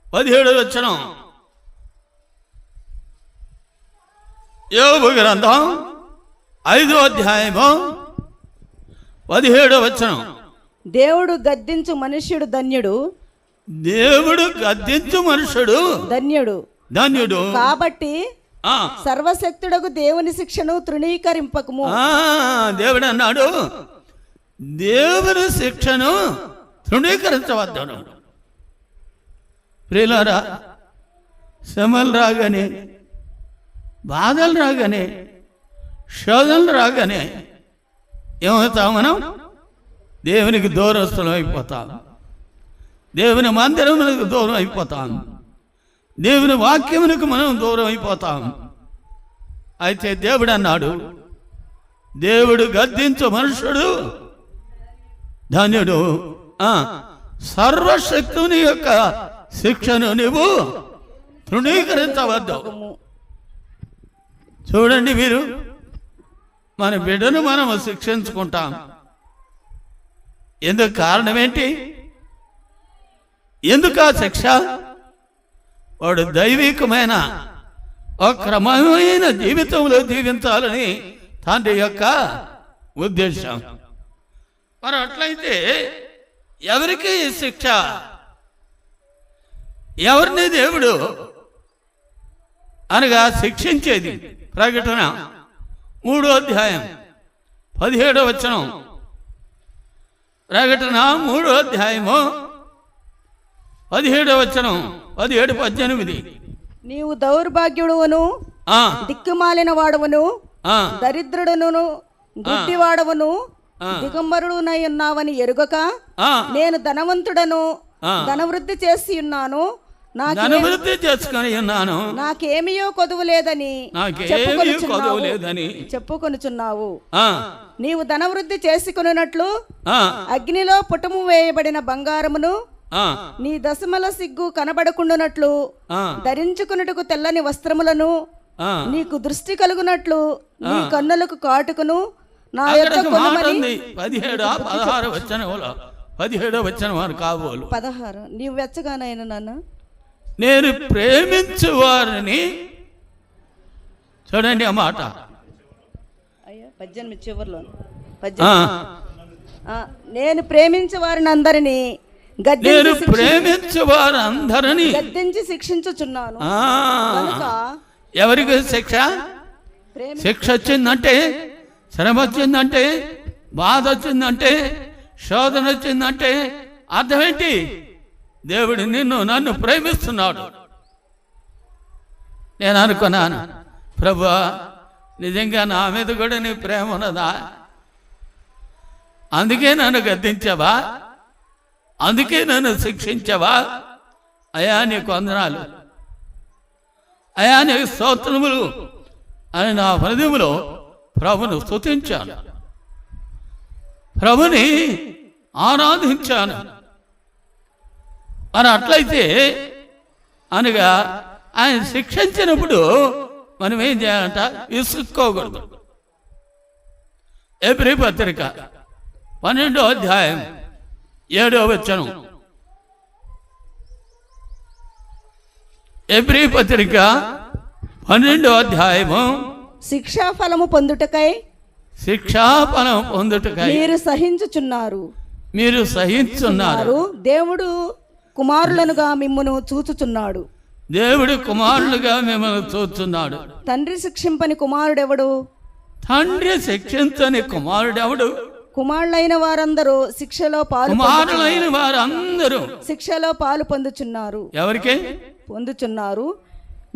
17వ వచనం. యోబు గ్రంథం 5వ అధ్యాయము 17వ వచనం. దేవుడు గద్దించు మనుష్యుడు ధన్యుడు, దేవుడు గద్దించు మనుషుడు ధన్యుడు. కాబట్టి సర్వశక్తుడకు దేవుని శిక్షను తృణీకరింపకము. దేవుడు అన్నాడు, దేవుని శిక్షను తృణీకరించవద్దు. ప్రియులారా, శ్రమలు రాగానే, బాధలు రాగానే, శోధనలు రాగానే ఏమవుతాం? మనం దేవునికి దూరస్తులం అయిపోతాం, దేవుని మందిరములకు దూరం అయిపోతాం, దేవుని వాక్యమునకు మనం దూరం అయిపోతాం. అయితే దేవుడు అన్నాడు, దేవుడు గద్దించు మనుషుడు ధన్యుడు. సర్వశక్తుని యొక్క శిక్షను నువ్వు తృణీకరించవద్దు. చూడండి, మీరు మన బిడ్డను మనము శిక్షించుకుంటాం. ఎందుకు? కారణం ఏంటి? ఎందుకు ఆ శిక్ష? వాడు దైవికమైన ఒక క్రమమైన జీవితంలో జీవించాలని తండ్రి యొక్క ఉద్దేశం. మరి అట్లయితే ఎవరికి ఈ శిక్ష? ఎవరిని దేవుడు అనగా శిక్షించేది? ప్రకటన 3వ అధ్యాయం 17వ వచనం. ప్రకటన 3వ అధ్యాయము 17వ వచనం, 17, 18. నీవు దౌర్భాగ్యుడును, దిక్కుమాలిన వాడవును, దరిద్రుడును, గుడ్డివాడవును, దిగంబరుడునై ఉన్నావని ఎరుగక నేను ధనవంతుడను, ధనవృద్ధి చేసి ఉన్నాను, నాకేమియో కొదువు లేదని చెప్పుకొనుచున్నావు. నీవు ధనవృద్ధి చేసుకొనున్నట్లు అగ్నిలో పుటము వేయబడిన బంగారమును, నీ దశమల సిగ్గు కనబడకుండానట్లు ధరించుకున్నట్టుకు తెల్లని వస్త్రములను, నీకు దృష్టి కలుగునట్లు నీ కన్నులకు కాటుకును నా యొక్క కొనమని. 17వ వచనం వారు కాబోలు. 16. నీవు వెచ్చగానైనా నాన్న, నేను ప్రేమించు వారిని, చూడండి ఆ మాట. అయ్యా 18 చివరిలో, నేను ప్రేమించే వారిని అందరినీ గద్దించి శిక్షించుచున్నాను. ఎవరికి శిక్ష? శిక్ష వచ్చిందంటే, శ్రమ వచ్చిందంటే, బాధ వచ్చిందంటే, శోధన వచ్చిందంటే అర్థం ఏంటి? దేవుడు నన్ను ప్రేమిస్తున్నాడు. నేను అనుకున్నాను, ప్రభువా నిజంగా నా మీద కూడా నీ ప్రేమ ఉన్నదా? అందుకే నన్ను గద్దించావా? అందుకే నన్ను శిక్షించావా? అయా నీకు వందనాలు, అయా నీకు స్తోత్రములు అని నా హృదయములో ప్రభును స్తుతించాను, ప్రభుని ఆరాధించాను. మరి అట్లయితే అనగా ఆయన శిక్షించినప్పుడు మనం ఏం చేయాలంట? విసుక్కోకూడదు. ఎబ్రీ పత్రిక 12వ అధ్యాయం 7వ వచనం. ఎబ్రీ పత్రిక 12వ అధ్యాయము. శిక్షాఫలము పొందుటకై మీరు సహించుచున్నారు. దేవుడు కుమారులనుగా మిమ్మును చూచుచున్నాడు. దేవుడు కుమారులుగా మిమ్మల్ని చూస్తున్నాడు. తండ్రి శిక్షింపని కుమారుడెవడు? తండ్రి శిక్షించని కుమారుడెవడు? కుమారులైన వారందరూ శిక్షలో పాలు పొందుచున్నారు. ఎవరికి పొందుచున్నారు?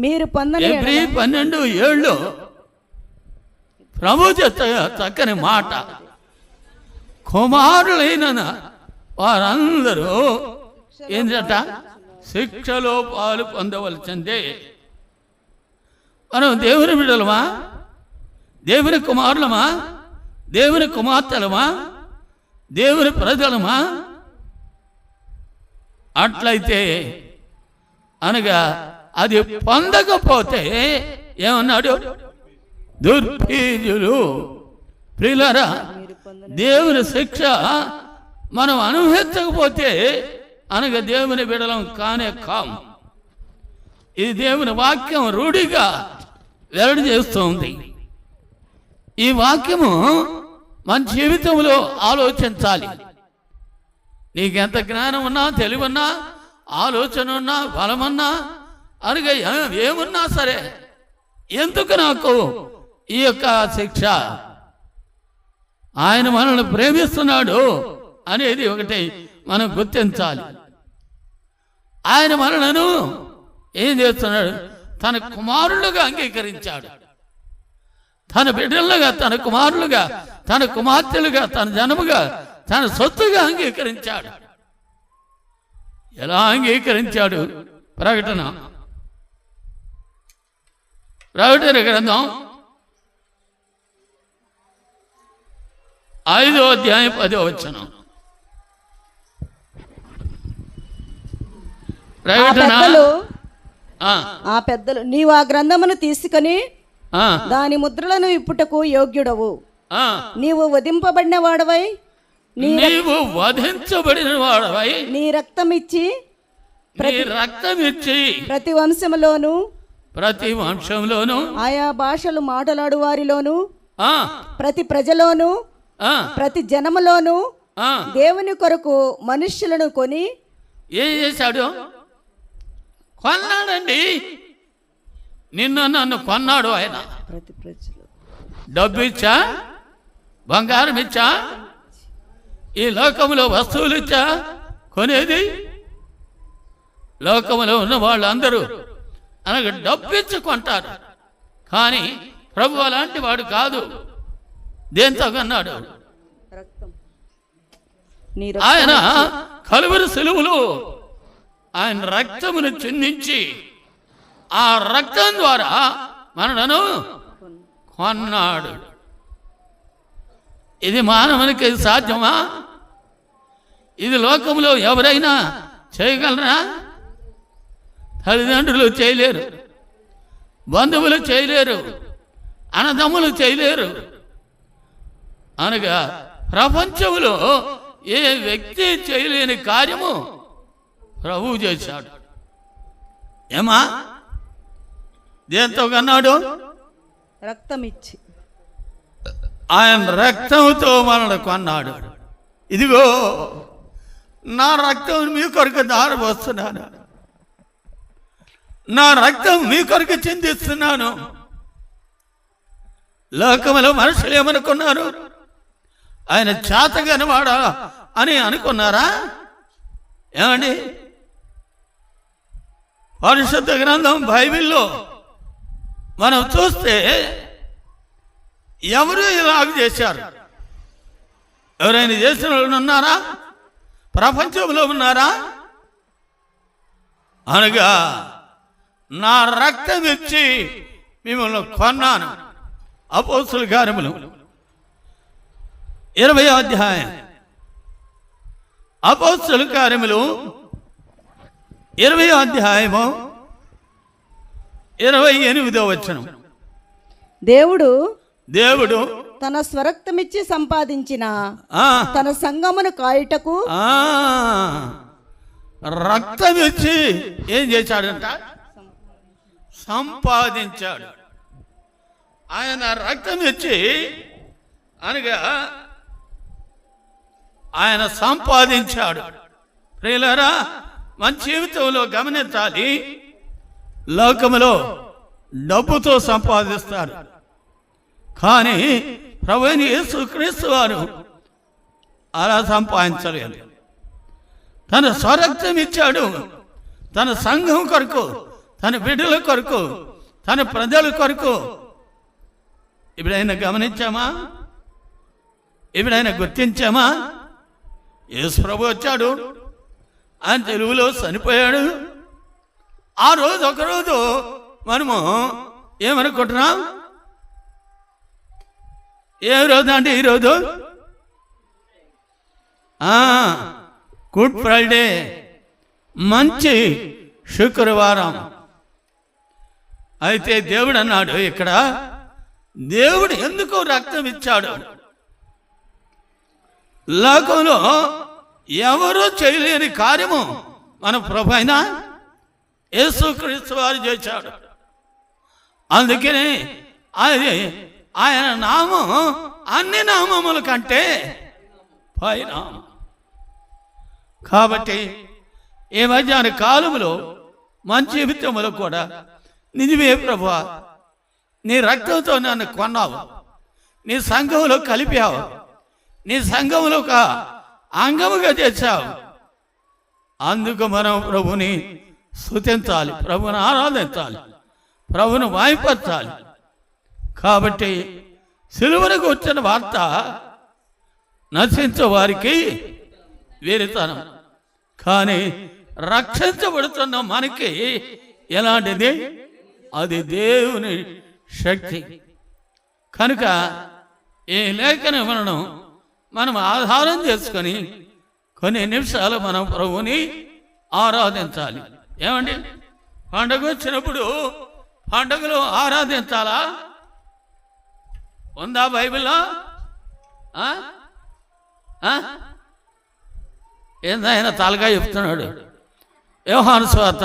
మీరు పొందని 12:7 ప్రభు చక్కని మాట. కుమారులైన వారందరూ ఏంటట? శిక్షలో పాలు పొందవలసిందే. మనం దేవుని బిడ్డలమా? దేవుని కుమారులమా? దేవుని కుమార్తెలమా? దేవుని ప్రజలమా? అట్లయితే అనగా అది పొందకపోతే ఏమన్నాడు? దుర్బీజులు. ప్రియులారా, దేవుని శిక్ష మనం అనుభవించకపోతే అనగా దేవుని బిడలం కానే కాం. ఇది దేవుని వాక్యం రూఢిగా వెల్లడి చేస్తుంది. ఈ వాక్యము మన జీవితంలో ఆలోచించాలి. నీకెంత జ్ఞానం ఉన్నా, తెలివన్నా, ఆలోచన ఉన్నా, బలమన్నా అనగా ఏమున్నా సరే, ఎందుకు నాకు ఈ యొక్క శిక్ష? ఆయన మనల్ని ప్రేమిస్తున్నాడు అనేది ఒకటి మనం గుర్తించాలి. ఆయన మనలను ఏం చేస్తున్నాడు? తన కుమారులుగా అంగీకరించాడు. తన బిడ్డలుగా, తన కుమారులుగా, తన కుమార్తెలుగా, తన జనముగా, తన సొత్తుగా అంగీకరించాడు. ఎలా అంగీకరించాడు? ప్రకటన గ్రంథం 5వ అధ్యాయం 10వ వచనం. ఆ పెద్దలు నీవు ఆ గ్రంథమును తీసుకొని దాని ముద్రలను ఇప్పుటకు యోగ్యుడవు. నీవు వధింపబడిన వాడవై, నీ రక్తం ఇచ్చి ప్రతి వంశములోను ఆయా భాషలు మాట్లాడు వారిలోను, ప్రతి ప్రజలోను, ప్రతి జనములోను దేవుని కొరకు మనుష్యులను కొని ఏం చేశాడు? కొన్నాడండి. నన్ను కొన్నాడు ఆయన. ప్రతి ప్రజలు డబ్బు ఇచ్చా, బంగారం ఇచ్చా, ఈ లోకంలో వస్తువులు ఇచ్చా కొనేది? లోకంలో ఉన్న వాళ్ళందరూ అనగా డబ్బు ఇచ్చి కొంటారు. కానీ ప్రభు అలాంటి వాడు కాదు. దేంతో కన్నాడు? ఆయన కలువరి సిలువలో ఆయన రక్తమును చిందించి ఆ రక్తం ద్వారా మనలను కొన్నాడు. ఇది మానవునికి సాధ్యమా? ఇది లోకంలో ఎవరైనా చేయగలరా? తల్లిదండ్రులు చేయలేరు, బంధువులు చేయలేరు, అన్నదమ్ములు చేయలేరు. అనగా ప్రపంచంలో ఏ వ్యక్తి చేయలేని కార్యము ప్రభువు చేశాడు. ఏమా? దేంతో కన్నాడు? రక్తం ఇచ్చి. ఆయన రక్తంతో మనల్ని కొన్నాడు. ఇదిగో నా రక్తం మీ కొరకు దారపోస్తున్నాను, నా రక్తం మీ కొరకు చిందిస్తున్నాను. లోకంలో మనుషులు ఏమనుకున్నారు? ఆయన చేతగానివాడా అని అనుకున్నారా? ఏమండి? పరిశుద్ధ గ్రంథం బైబిల్లో మనం చూస్తే ఎవరు ఇలాగ చేశారు? ఎవరైనా చేసిన వాళ్ళు ఉన్నారా? ప్రపంచంలో ఉన్నారా? అనగా నా రక్తం ఇచ్చి మిమ్మల్ని కొన్నాను. అపోస్తుల కార్యములు 20వ అధ్యాయం. అపోస్తుల కార్యములు 20వ అధ్యాయము 28వ వచనం. దేవుడు తన స్వరక్తమిచ్చి సంపాదించిన తన సంగమును కాయుటకు రక్తం ఇచ్చి ఏం చేశాడంట? సంపాదించాడు. ఆయన రక్తం ఇచ్చి అనగా ఆయన సంపాదించాడు. ప్రియులారా, మన జీవితంలో గమనించాలి. లోకములో డబ్బుతో సంపాదిస్తారు, కానీ ప్రభువైన యేసుక్రీస్తు వారు అలా సంపాదించలేదు. తన స్వరక్తం ఇచ్చాడు తన సంఘం కొరకు, తన బిడ్డల కొరకు, తన ప్రజల కొరకు. ఎప్పుడైనా గమనించామా? ఎప్పుడైనా గుర్తించామా? యేసు ప్రభు వచ్చాడు, ఆయన తెలుగులో చనిపోయాడు. ఆ రోజు ఒకరోజు మనము ఏమనుకుంటున్నాం? ఏ రోజు అంటే ఈరోజు గుడ్ ఫ్రైడే, మంచి శుక్రవారం. అయితే దేవుడు అన్నాడు ఇక్కడ, దేవుడు ఎందుకు రక్తం ఇచ్చాడు? లోకంలో ఎవరూ చేయలేని కార్యము మన ప్రభు అయిన యేసుక్రీస్తు వారు చేశాడు. అందుకని ఆయన నామం అన్ని నామముల కంటే పైన. కాబట్టి ఈ మధ్యాహ్న కాలంలో మన జీవితంలో కూడా నిజమే ప్రభువా, నీ రక్తంతో నన్ను కొన్నావు, నీ సంఘంలో కలిపావు, నీ సంఘంలో ఒక అంగముగా చేశావు. అందుకు మనం ప్రభుని స్తుతించాలి, ప్రభుని ఆరాధించాలి, ప్రభుని వాయిపరచాలి. కాబట్టి సిలువకు వచ్చిన వార్త నశించే వారికి వీరితనం, కానీ రక్షించబడుతున్న మనకి ఎలాంటిది? అది దేవుని శక్తి. కనుక ఈ లేఖనములను మనం ఆధారం చేసుకొని కొన్ని నిమిషాలు మనం ప్రభువుని ఆరాధించాలి. ఏమండి, పండుగ వచ్చినప్పుడు పండుగలో ఆరాధించాలా? ఉందా బైబిల్లో? ఏందైనా తలగా చెప్తున్నాడు. యోహాను సువార్త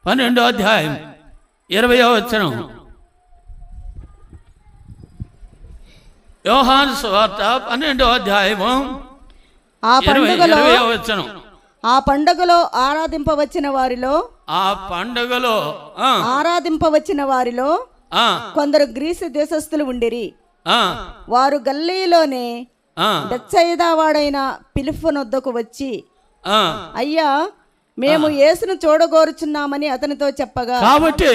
12వ అధ్యాయం 20వ వచనం. యోహాను సువార్త 12వ అధ్యాయము 20వ వచనం. ఆ పండుగలో ఆరాధింపవచ్చిన వారిలో ఆరాధింపవచ్చిన వారిలో కొందరు గ్రీసు దేశస్థులు ఉండిరి. వారు గల్లీలోనే బెత్సయిదా వాడైన ఫిలిప్పు నొద్దకు వచ్చి, అయ్యా, మేము యేసును చూడగోరుచున్నామని అతనితో చెప్పగా. కాబట్టి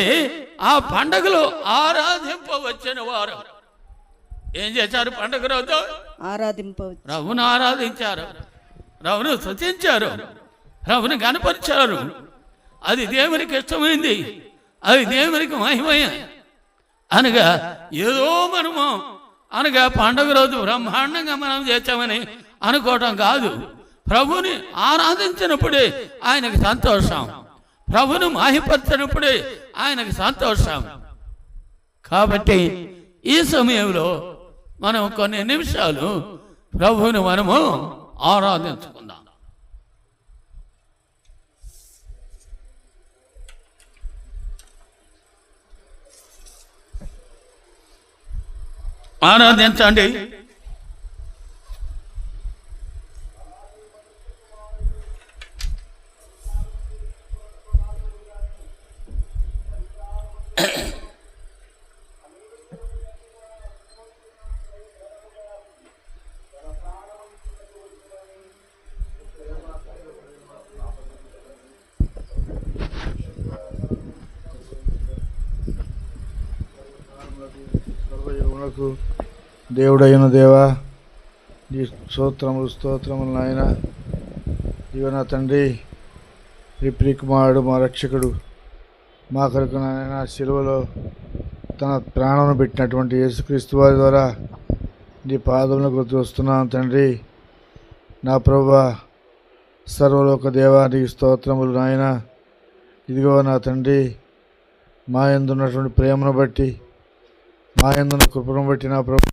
ఆ పండుగలో ఆరాధింపవచ్చిన వారు ఏం చేశారు? పండుగ రోజు ప్రభువును ఆరాధించారు, ప్రభువును స్తుతించారు, ప్రభువును కనపరిచారు. అది దేవునికి ఇష్టమైంది, అది దేవునికి మహిమయ. అనగా ఏదో మనము అనగా పండుగ రోజు బ్రహ్మాండంగా మనం చేసామని అనుకోవటం కాదు. ప్రభుని ఆరాధించినప్పుడే ఆయనకు సంతోషం, ప్రభును మహిమపరిచినప్పుడే ఆయనకు సంతోషం. కాబట్టి ఈ సమయంలో మనం కొన్ని నిమిషాలు ప్రభువుని మనము ఆరాధించుకుందాం. ఆరాధించండి. దేవుడైన దేవా, నీ స్తోత్రములు నాయన. ఇవ నా తండ్రి, ఈ ప్రియకుమారుడు మా రక్షకుడు మా కొరకు నాయన శిలువలో తన ప్రాణం పెట్టినటువంటి యేసుక్రీస్తు వారి ద్వారా నీ పాదములను గుర్తు వస్తున్నాను తండ్రి. నా ప్రభువా, సర్వలోక దేవా, నీకు స్తోత్రములు నాయన. ఇదిగో నా తండ్రి, మా యందు ఉన్నటువంటి ప్రేమను బట్టి, మా యందున్న కృపను బట్టి నా ప్రభు